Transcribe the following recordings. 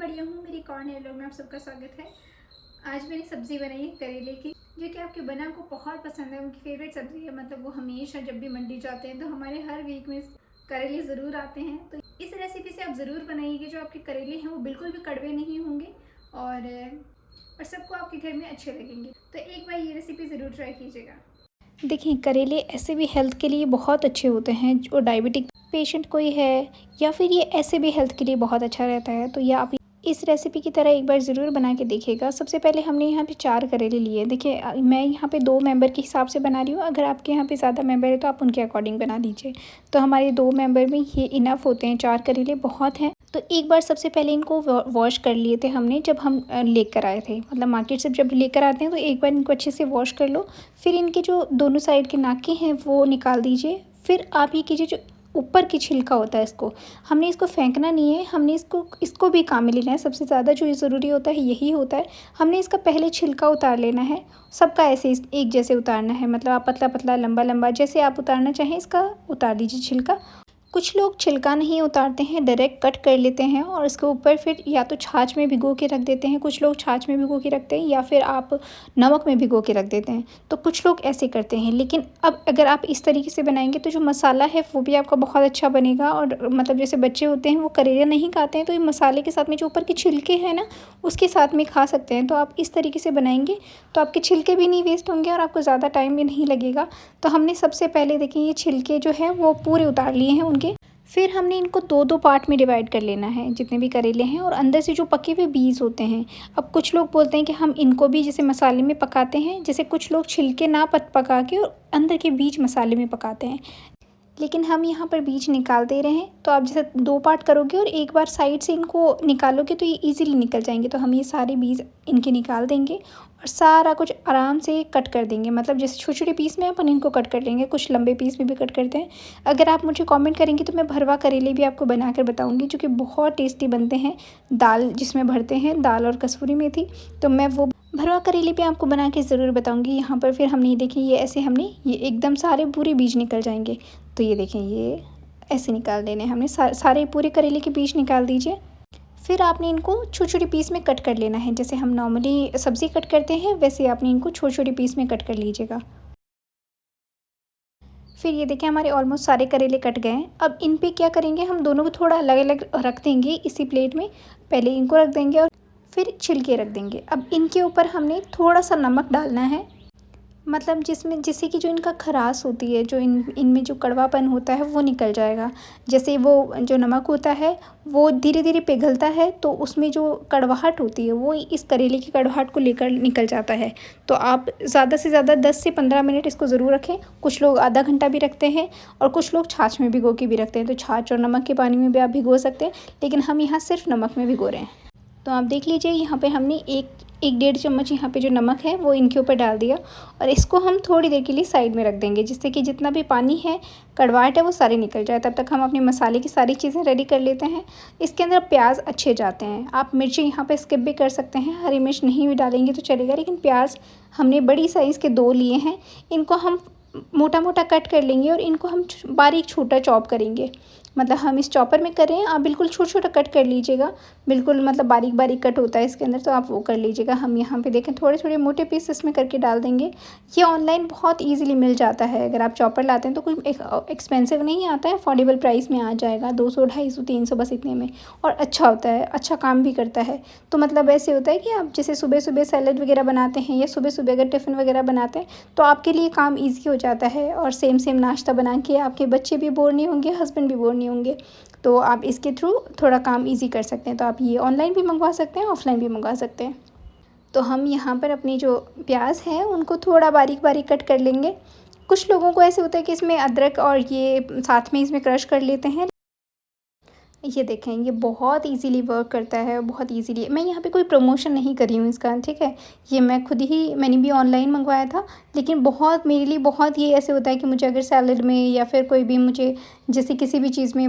बढ़िया हूँ। मेरी एक और नए व्लॉग में आप सबका स्वागत है। आज मैंने सब्ज़ी बनाई है करेले की, जो कि आपके बना को बहुत पसंद है। उनकी फेवरेट सब्ज़ी है। मतलब वो हमेशा जब भी मंडी जाते हैं तो हमारे हर वीक में करेले ज़रूर आते हैं। तो इस रेसिपी से आप ज़रूर बनाइएगा। जो आपके करेले हैं वो बिल्कुल भी कड़वे नहीं होंगे और सबको आपके घर में अच्छे लगेंगे। तो एक बार ये रेसिपी ज़रूर ट्राई कीजिएगा। देखिए, करेले ऐसे भी हेल्थ के लिए बहुत अच्छे होते हैं। जो डायबिटिक पेशेंट कोई है या फिर ये ऐसे भी हेल्थ के लिए बहुत अच्छा रहता है। तो ये आप इस रेसिपी की तरह एक बार ज़रूर बना के देखिएगा। सबसे पहले हमने यहाँ पे 4 करेले लिए। देखिए मैं यहाँ पे 2 मेंबर के हिसाब से बना रही हूँ। अगर आपके यहाँ पे ज़्यादा मेंबर है तो आप उनके अकॉर्डिंग बना लीजिए। तो हमारे 2 मेंबर में ये इनफ होते हैं। 4 करेले बहुत हैं। तो एक बार सबसे पहले इनको वॉश कर लिए थे हमने, जब हम लेकर आए थे। मतलब मार्केट से जब लेकर आते हैं तो एक बार इनको अच्छे से वॉश कर लो। फिर इनके जो दोनों साइड के नाके हैं वो निकाल दीजिए। फिर आप ये कीजिए, जो ऊपर की छिलका होता है इसको हमने इसको फेंकना नहीं है। हमने इसको भी काम में लेना है। सबसे ज़्यादा जो ज़रूरी होता है यही होता है। हमने इसका पहले छिलका उतार लेना है। सबका ऐसे एक जैसे उतारना है। मतलब आप पतला पतला लंबा लंबा जैसे आप उतारना चाहें इसका उतार लीजिए छिलका। कुछ लोग छिलका नहीं उतारते हैं, डायरेक्ट कट कर लेते हैं और इसके ऊपर फिर या तो छाछ में भिगो के रख देते हैं। कुछ लोग छाछ में भिगो के रखते हैं या फिर आप नमक में भिगो के रख देते हैं। तो कुछ लोग ऐसे करते हैं। लेकिन अब अगर आप इस तरीके से बनाएंगे तो जो मसाला है वो भी आपका बहुत अच्छा बनेगा। और मतलब जैसे बच्चे होते हैं वो करेला नहीं खाते हैं, तो ये मसाले के साथ में जो ऊपर के छिलके हैं ना उसके साथ में खा सकते हैं। तो आप इस तरीके से बनाएंगे तो आपके छिलके भी नहीं वेस्ट होंगे और आपको ज़्यादा टाइम भी नहीं लगेगा। तो हमने सबसे पहले देखिए ये छिलके जो है वो पूरे उतार लिए हैं उनके। फिर हमने इनको 2-2 पार्ट में डिवाइड कर लेना है जितने भी करेले हैं, और अंदर से जो पके हुए बीज होते हैं। अब कुछ लोग बोलते हैं कि हम इनको भी जैसे मसाले में पकाते हैं, जैसे कुछ लोग छिलके ना पका के और अंदर के बीज मसाले में पकाते हैं। लेकिन हम यहाँ पर बीज निकाल दे रहे हैं। तो आप जैसे 2 पार्ट करोगे और एक बार साइड से इनको निकालोगे तो ये इजीली निकल जाएंगे। तो हम ये सारे बीज इनके निकाल देंगे और सारा कुछ आराम से कट कर देंगे। मतलब जैसे छोटे छोटे पीस में अपन इनको कट कर लेंगे। कुछ लंबे पीस में भी कट करते हैं। अगर आप मुझे कमेंट करेंगे तो मैं भरवा करेले भी आपको बना कर बताऊँगी, जो कि बहुत टेस्टी बनते हैं। दाल जिसमें भरते हैं, दाल और कसूरी मेथी, तो मैं वो भरवा करेले पे आपको बना के ज़रूर बताऊंगी। यहाँ पर फिर हमने देखिए ये ऐसे हमने ये एकदम सारे पूरे बीज निकल जाएंगे। तो ये देखें ये ऐसे निकाल देने हमने सारे पूरे करेले के बीज निकाल दीजिए। फिर आपने इनको छोटे छोटे पीस में कट कर लेना है। जैसे हम नॉर्मली सब्ज़ी कट करते हैं वैसे आपने इनको छोटे छोटे पीस में कट कर लीजिएगा। फिर ये देखें हमारे ऑलमोस्ट सारे करेले कट गए हैं। अब इन पे क्या करेंगे, हम दोनों को थोड़ा अलग अलग रख देंगे इसी प्लेट में। पहले इनको रख देंगे और फिर छिलके रख देंगे। अब इनके ऊपर हमने थोड़ा सा नमक डालना है। मतलब जिसमें जिससे कि जो इनका खराश होती है, जो इनमें जो कड़वापन होता है वो निकल जाएगा। जैसे वो जो नमक होता है वो धीरे धीरे पिघलता है तो उसमें जो कड़वाहट होती है वो इस करेले की कड़वाहट को लेकर निकल जाता है। तो आप ज़्यादा से ज़्यादा 10 से 15 मिनट इसको ज़रूर रखें। कुछ लोग आधा घंटा भी रखते हैं और कुछ लोग छाछ में भिगो के भी रखते हैं। तो छाछ और नमक के पानी में भी आप भिगो सकते हैं, लेकिन हम यहाँ सिर्फ नमक में भिगो रहे हैं। तो आप देख लीजिए यहाँ पे हमने एक 1-1.5 चम्मच यहाँ पे जो नमक है वो इनके ऊपर डाल दिया और इसको हम थोड़ी देर के लिए साइड में रख देंगे, जिससे कि जितना भी पानी है, कड़वाहट है, वो सारे निकल जाए। तब तक हम अपने मसाले की सारी चीज़ें रेडी कर लेते हैं। इसके अंदर प्याज अच्छे जाते हैं। आप मिर्ची यहाँ पे स्किप भी कर सकते हैं, हरी मिर्च नहीं भी डालेंगे तो चलेगा। लेकिन प्याज हमने बड़ी साइज़ के 2 लिए हैं। इनको हम मोटा मोटा कट कर लेंगे और इनको हम बारीक छोटा चॉप करेंगे। मतलब हम इस चॉपर में करें, आप बिल्कुल छोटा छोटा कट कर लीजिएगा। बिल्कुल मतलब बारीक बारीक कट होता है इसके अंदर, तो आप वो कर लीजिएगा। हम यहाँ पे देखें थोड़े थोड़े मोटे पीस इसमें करके डाल देंगे। ये ऑनलाइन बहुत ईजिली मिल जाता है। अगर आप चॉपर लाते हैं तो कोई एक्सपेंसिव नहीं आता है, अफोर्डेबल प्राइस में आ जाएगा। 200, 250, 300 बस इतने में, और अच्छा होता है, अच्छा काम भी करता है। तो मतलब ऐसे होता है कि आप जैसे सुबह सुबह सैलेड वगैरह बनाते हैं या सुबह सुबह अगर टिफ़िन वगैरह बनाते हैं तो आपके लिए काम ईजी हो जाता है। और सेम सेम नाश्ता बना के आपके बच्चे भी बोर नहीं होंगे, हस्बैंड भी बोर नहीं होंगे। तो आप इसके थ्रू थोड़ा काम इजी कर सकते हैं। तो आप ये ऑनलाइन भी मंगवा सकते हैं, ऑफलाइन भी मंगवा सकते हैं। तो हम यहाँ पर अपनी जो प्याज है उनको थोड़ा बारीक बारीक कट कर लेंगे। कुछ लोगों को ऐसे होता है कि इसमें अदरक और ये साथ में इसमें क्रश कर लेते हैं। ये देखें ये बहुत इजीली वर्क करता है, बहुत इजीली। मैं यहाँ पे कोई प्रमोशन नहीं कर रही हूँ इसका, ठीक है। ये मैं खुद ही, मैंने भी ऑनलाइन मंगवाया था। लेकिन बहुत मेरे लिए बहुत ये ऐसे होता है कि मुझे अगर सैलड में या फिर कोई भी मुझे जैसे किसी भी चीज़ में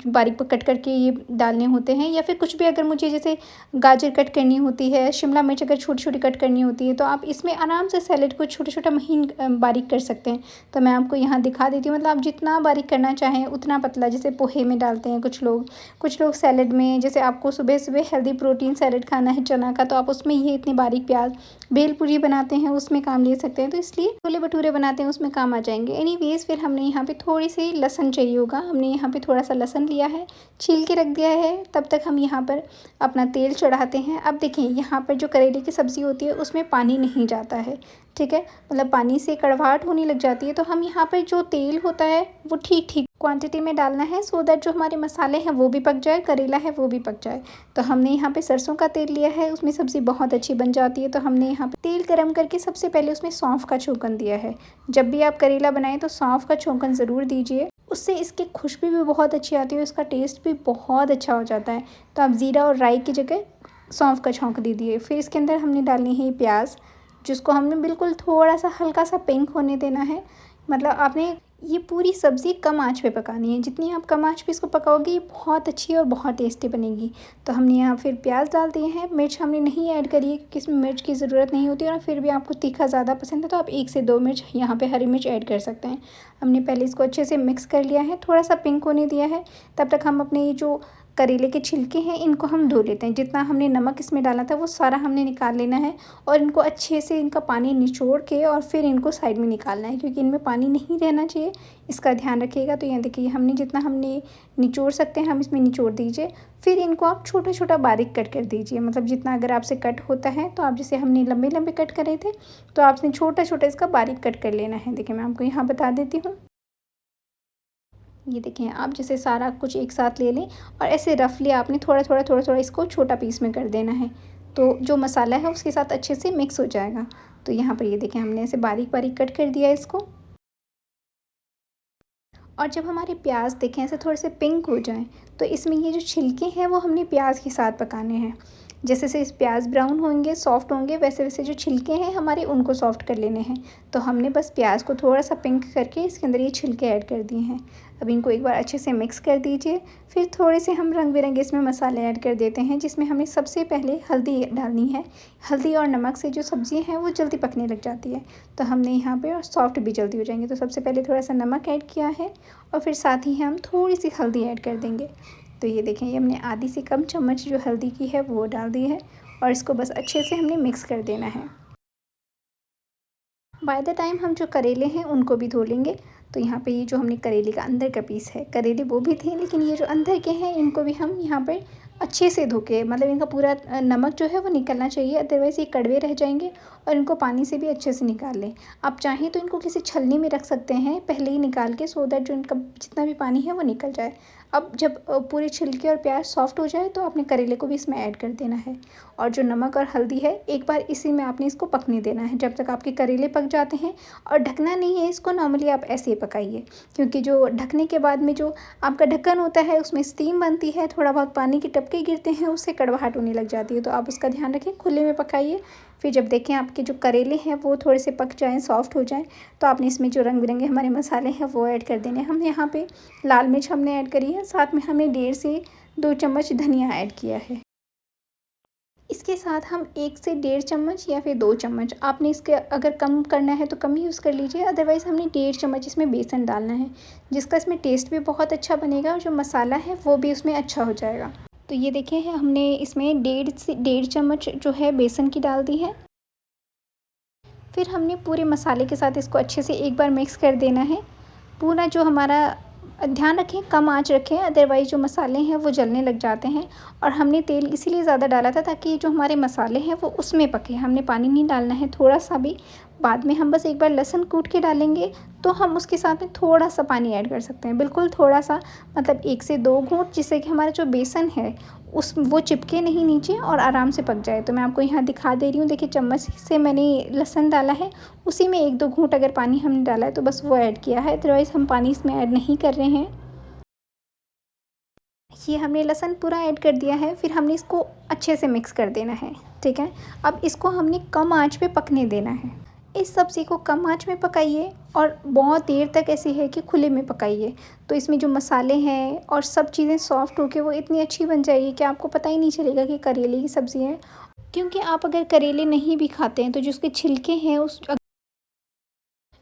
बारीक कट करके ये डालने होते हैं, या फिर कुछ भी अगर मुझे जैसे गाजर कट करनी होती है, शिमला मिर्च अगर छोटी छोटी कट करनी होती है, तो आप इसमें आराम से सैलेड को छोटा छोटा महीन बारीक कर सकते हैं। तो मैं आपको यहाँ दिखा देती हूँ, मतलब आप जितना बारीक करना चाहें उतना पतला, जैसे पोहे में डालते हैं कुछ लोग सैलेड में, जैसे आपको सुबह सुबह हेल्दी प्रोटीन सैलेड खाना है चना का, तो आप उसमें ये इतनी बारीक प्याज, भेलपूरी बनाते हैं उसमें काम ले सकते हैं, तो इसलिए छोले भटूरे बनाते हैं उसमें काम आ जाएंगे। एनीवेज, फिर हमने यहाँ पे थोड़ी सी लहसुन चाहिए होगा, हमने यहाँ पे थोड़ा सा लहसुन लिया है, छील के रख दिया है। तब तक हम यहाँ पर अपना तेल चढ़ाते हैं। अब देखिए, यहाँ पर जो करेले की सब्ज़ी होती है उसमें पानी नहीं जाता है, ठीक है, मतलब पानी से कड़वाहट होने लग जाती है। तो हम यहाँ पर जो तेल होता है वो ठीक ठीक क्वांटिटी में डालना है, सो दैट जो हमारे मसाले हैं वो भी पक जाए, करेला है वो भी पक जाए। तो हमने यहाँ पे सरसों का तेल लिया है, उसमें सब्ज़ी बहुत अच्छी बन जाती है। तो हमने यहाँ पे तेल गरम करके सबसे पहले उसमें सौंफ का छौंकन दिया है। जब भी आप करेला बनाएं तो सौंफ का छौंकन ज़रूर दीजिए, उससे इसकी खुशबू भी बहुत अच्छी आती है, उसका टेस्ट भी बहुत अच्छा हो जाता है। तो आप ज़ीरा और राई की जगह सौंफ का छौंक दीजिए। फिर इसके अंदर हमने डालनी है प्याज, जिसको हमने बिल्कुल थोड़ा सा हल्का सा पिंक होने देना है। मतलब आपने ये पूरी सब्ज़ी कम आंच पे पकानी है, जितनी आप कम आंच पे इसको पकाओगे ये बहुत अच्छी और बहुत टेस्टी बनेगी। तो हमने यहाँ फिर प्याज डाल दिए हैं। मिर्च हमने नहीं ऐड करी है क्योंकि इसमें मिर्च की ज़रूरत नहीं होती है, और फिर भी आपको तीखा ज़्यादा पसंद है तो आप 1 से 2 मिर्च यहाँ पे हरी मिर्च ऐड कर सकते हैं। हमने पहले इसको अच्छे से मिक्स कर लिया है, थोड़ा सा पिंक होने दिया है। तब तक हम अपने ये जो करेले के छिलके हैं इनको हम धो लेते हैं। जितना हमने नमक इसमें डाला था वो सारा हमने निकाल लेना है, और इनको अच्छे से इनका पानी निचोड़ के और फिर इनको साइड में निकालना है, क्योंकि इनमें पानी नहीं रहना चाहिए, इसका ध्यान रखिएगा। तो यहाँ देखिए, हमने जितना हमने निचोड़ सकते हैं हम इसमें निचोड़ दीजिए। फिर इनको आप छोटा छोटा बारीक कट कर दीजिए, मतलब जितना अगर आपसे कट होता है, तो आप जैसे हमने लंबे लंबे कट करे थे तो आपने छोटा छोटा इसका बारीक कट कर लेना है। देखिए, मैं आपको यहाँ बता देती हूँ। ये देखें, आप जैसे सारा कुछ एक साथ ले लें और ऐसे रफली आपने थोड़ा थोड़ा इसको छोटा पीस में कर देना है, तो जो मसाला है उसके साथ अच्छे से मिक्स हो जाएगा। तो यहाँ पर ये देखें, हमने ऐसे बारीक बारीक कट कर दिया इसको। और जब हमारे प्याज देखें ऐसे थोड़े से पिंक हो जाएं, तो इसमें ये जो छिलके हैं वो हमने प्याज के साथ पकाने हैं। जैसे जैसे इस प्याज ब्राउन होंगे, सॉफ्ट होंगे, वैसे वैसे जो छिलके हैं हमारे उनको सॉफ्ट कर लेने हैं। तो हमने बस प्याज को थोड़ा सा पिंक करके इसके अंदर ये छिलके ऐड कर दिए हैं। अब इनको एक बार अच्छे से मिक्स कर दीजिए। फिर थोड़े से हम रंग बिरंगे इसमें मसाले ऐड कर देते हैं, जिसमें हमें सबसे पहले हल्दी डालनी है। हल्दी और नमक से जो सब्ज़ी हैं वो जल्दी पकने लग जाती है, तो हमने यहाँ पे और सॉफ्ट भी जल्दी हो जाएंगे। तो सबसे पहले थोड़ा सा नमक ऐड किया है, और फिर साथ ही हम थोड़ी सी हल्दी ऐड कर देंगे। तो ये देखें, ये हमने आधी से कम चम्मच जो हल्दी की है वो डाल दी है, और इसको बस अच्छे से हमने मिक्स कर देना है। बाय द टाइम हम जो करेले हैं उनको भी धो लेंगे। तो यहाँ पे ये जो हमने करेले का अंदर का पीस है, करेले वो भी थे, लेकिन ये जो अंदर के हैं इनको भी हम यहाँ पर अच्छे से धो के, मतलब इनका पूरा नमक जो है वो निकलना चाहिए, अदरवाइज़ ये कड़वे रह जाएंगे। और इनको पानी से भी अच्छे से निकाल लें। आप चाहें तो इनको किसी छलनी में रख सकते हैं पहले ही निकाल के, सो दैट जो इनका जितना भी पानी है वो निकल जाए। अब जब पूरे छिलके और प्याज सॉफ्ट हो जाए तो आपने करेले को भी इसमें ऐड कर देना है, और जो नमक और हल्दी है एक बार इसी में आपने इसको पकने देना है जब तक आपके करेले पक जाते हैं। और ढकना नहीं है इसको, नॉर्मली आप ऐसे ही पकाइए, क्योंकि जो ढकने के बाद में जो आपका ढक्कन होता है उसमें स्टीम बनती है, थोड़ा बहुत पानी के टपके गिरते हैं, उससे कड़वाहट होने लग जाती है। तो आप उसका ध्यान रखें, खुले में पकाइए। फिर जब देखें आपके जो करेले हैं वो थोड़े से पक जाएँ, सॉफ्ट हो जाएँ, तो आपने इसमें जो रंग बिरंगे हमारे मसाले हैं वो ऐड कर देने। हम यहाँ पे लाल मिर्च हमने ऐड करी है, साथ में हमने 1.5 से 2 चम्मच धनिया ऐड किया है। इसके साथ हम 1 से 1.5 चम्मच या फिर 2 चम्मच, आपने इसके अगर कम करना है तो कम यूज़ कर लीजिए, अदरवाइज़ हमने 1.5 चम्मच इसमें बेसन डालना है, जिसका इसमें टेस्ट भी बहुत अच्छा बनेगा और जो मसाला है वो भी उसमें अच्छा हो जाएगा। तो ये देखिए, हमने इसमें 1.5 से 1.5 चम्मच जो है बेसन की डाल दी है। फिर हमने पूरे मसाले के साथ इसको अच्छे से एक बार मिक्स कर देना है। पूरा जो हमारा, ध्यान रखें कम आंच रखें, अदरवाइज़ जो मसाले हैं वो जलने लग जाते हैं। और हमने तेल इसीलिए ज़्यादा डाला था ताकि जो हमारे मसाले हैं वो उसमें पके, हमने पानी नहीं डालना है थोड़ा सा भी। बाद में हम बस एक बार लहसुन कूट के डालेंगे तो हम उसके साथ में थोड़ा सा पानी ऐड कर सकते हैं, बिल्कुल थोड़ा सा, मतलब 1 से 2 घूंट, जिससे कि हमारा जो बेसन है वो चिपके नहीं नीचे और आराम से पक जाए। तो मैं आपको यहाँ दिखा दे रही हूँ, देखिए चम्मच से मैंने लहसुन डाला है, उसी में 1-2 घूंट अगर पानी हमने डाला है तो बस वो ऐड किया है, अदरवाइज़ हम पानी इसमें ऐड नहीं कर रहे हैं। ये हमने लहसुन पूरा ऐड कर दिया है, फिर हमने इसको अच्छे से मिक्स कर देना है, ठीक है। अब इसको हमने कम आंच पे पकने देना है। इस सब्ज़ी को कम आंच में पकाइए और बहुत देर तक ऐसी है कि खुले में पकाइए। तो इसमें जो मसाले हैं और सब चीज़ें सॉफ्ट होके वो इतनी अच्छी बन जाएगी कि आपको पता ही नहीं चलेगा कि करेले की सब्ज़ी है। क्योंकि आप अगर करेले नहीं भी खाते हैं तो जो उसके छिलके हैं उस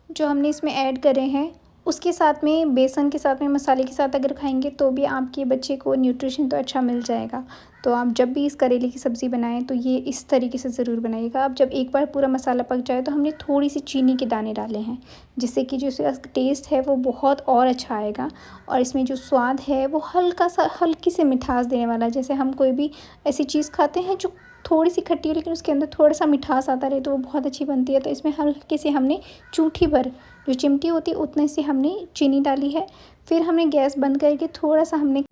जो हमने इसमें ऐड करे हैं उसके साथ में, बेसन के साथ में, मसाले के साथ अगर खाएंगे तो भी आपके बच्चे को न्यूट्रिशन तो अच्छा मिल जाएगा। तो आप जब भी इस करेले की सब्ज़ी बनाएं तो ये इस तरीके से ज़रूर बनाइएगा। अब जब एक बार पूरा मसाला पक जाए तो हमने थोड़ी सी चीनी के दाने डाले हैं, जिससे कि जो इसका टेस्ट है वो बहुत और अच्छा आएगा। और इसमें जो स्वाद है वो हल्का सा, हल्की सी मिठास देने वाला। जैसे हम कोई भी ऐसी चीज़ खाते हैं जो थोड़ी सी खट्टी हो लेकिन उसके अंदर थोड़ा सा मिठास आता रहे तो वो बहुत अच्छी बनती है। तो इसमें हल्के से हमने चूठी भर, जो चिमटी होती है उतने से हमने चीनी डाली है। फिर हमने गैस बंद करके थोड़ा सा हमने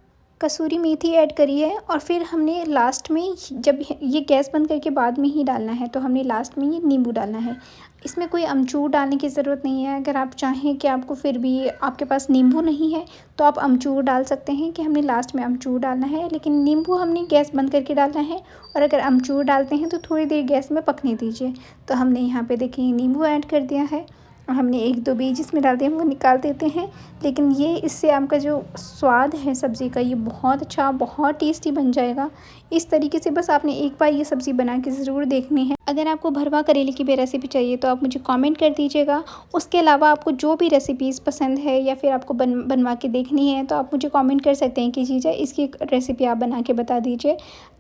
कसूरी मेथी ऐड करी है। और फिर हमने लास्ट में, जब ये गैस बंद करके बाद में ही डालना है, तो हमने लास्ट में ये नींबू डालना है। इसमें कोई अमचूर डालने की ज़रूरत नहीं है। अगर आप चाहें कि आपको फिर भी आपके पास नींबू नहीं है तो आप अमचूर डाल सकते हैं, कि हमने लास्ट में अमचूर डालना है। लेकिन नींबू हमने गैस बंद करके डालना है। और अगर अमचूर डालते हैं तो थोड़ी देर गैस में पकने दीजिए। तो हमने यहाँ पे देखिए नींबू ऐड कर दिया है और हमने एक दो बीज इसमें डाल दिए, हम वो निकाल देते हैं। लेकिन ये इससे आपका जो स्वाद है सब्ज़ी का ये बहुत अच्छा, बहुत टेस्टी बन जाएगा। इस तरीके से बस आपने एक बार ये सब्ज़ी बना के ज़रूर देखनी है। अगर आपको भरवा करेले की भी रेसिपी चाहिए तो आप मुझे कमेंट कर दीजिएगा। उसके अलावा आपको जो भी रेसिपीज़ पसंद है या फिर आपको बनवा के देखनी है तो आप मुझे कमेंट कर सकते हैं कि जीजा इसकी रेसिपी आप बना के बता दीजिए।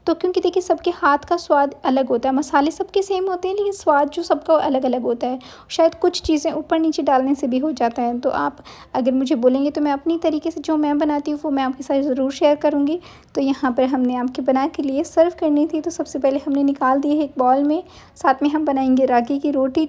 तो क्योंकि देखिए सबके हाथ का स्वाद अलग होता है, मसाले सबके सेम होते हैं लेकिन स्वाद जो सबका अलग अलग होता है। शायद कुछ चीज़ें ऊपर नीचे डालने से भी हो जाता है। तो आप अगर मुझे बोलेंगे तो मैं अपनी तरीके से जो मैं बनाती हूँ वो मैं आपके साथ ज़रूर शेयर करूँगी। तो यहाँ पर हमने आपके बना के लिए सर्व करनी थी, तो सबसे पहले हमने निकाल दी है एक बाउल में। साथ में हम बनाएंगे रागी की रोटी,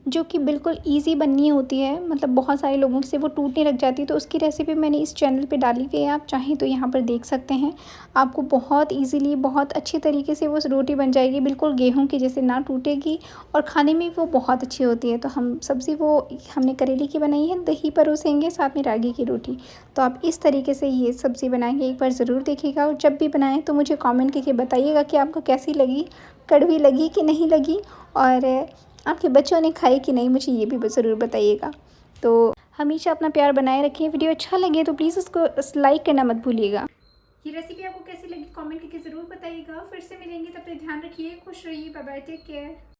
जो कि बिल्कुल ईज़ी बननी होती है। मतलब बहुत सारे लोगों से वो टूटने लग जाती है। तो उसकी रेसिपी मैंने इस चैनल पे डाली हुई है, आप चाहें तो यहाँ पर देख सकते हैं। आपको बहुत इजीली, बहुत अच्छी तरीके से वो रोटी बन जाएगी, बिल्कुल गेहूं की जैसे ना टूटेगी और खाने में वो बहुत अच्छी होती है। तो हम सब्ज़ी वो हमने करेले की बनाई है, दही परोसेंगे, साथ में रागी की रोटी। तो आप इस तरीके से ये सब्ज़ी बनाएंगे, एक बार ज़रूर देखिएगा। और जब भी बनाएं तो मुझे कमेंट करके बताइएगा कि आपको कैसी लगी, कड़वी लगी कि नहीं लगी, और आपके बच्चों ने खाई कि नहीं, मुझे ये भी ज़रूर बताइएगा। तो हमेशा अपना प्यार बनाए रखिए। वीडियो अच्छा लगे तो प्लीज़ उसको लाइक करना मत भूलिएगा। ये रेसिपी आपको कैसी लगी कमेंट करके ज़रूर बताइएगा। फिर से मिलेंगे, तब तक ध्यान रखिए, खुश रहिए, बाय बाय, टेक केयर।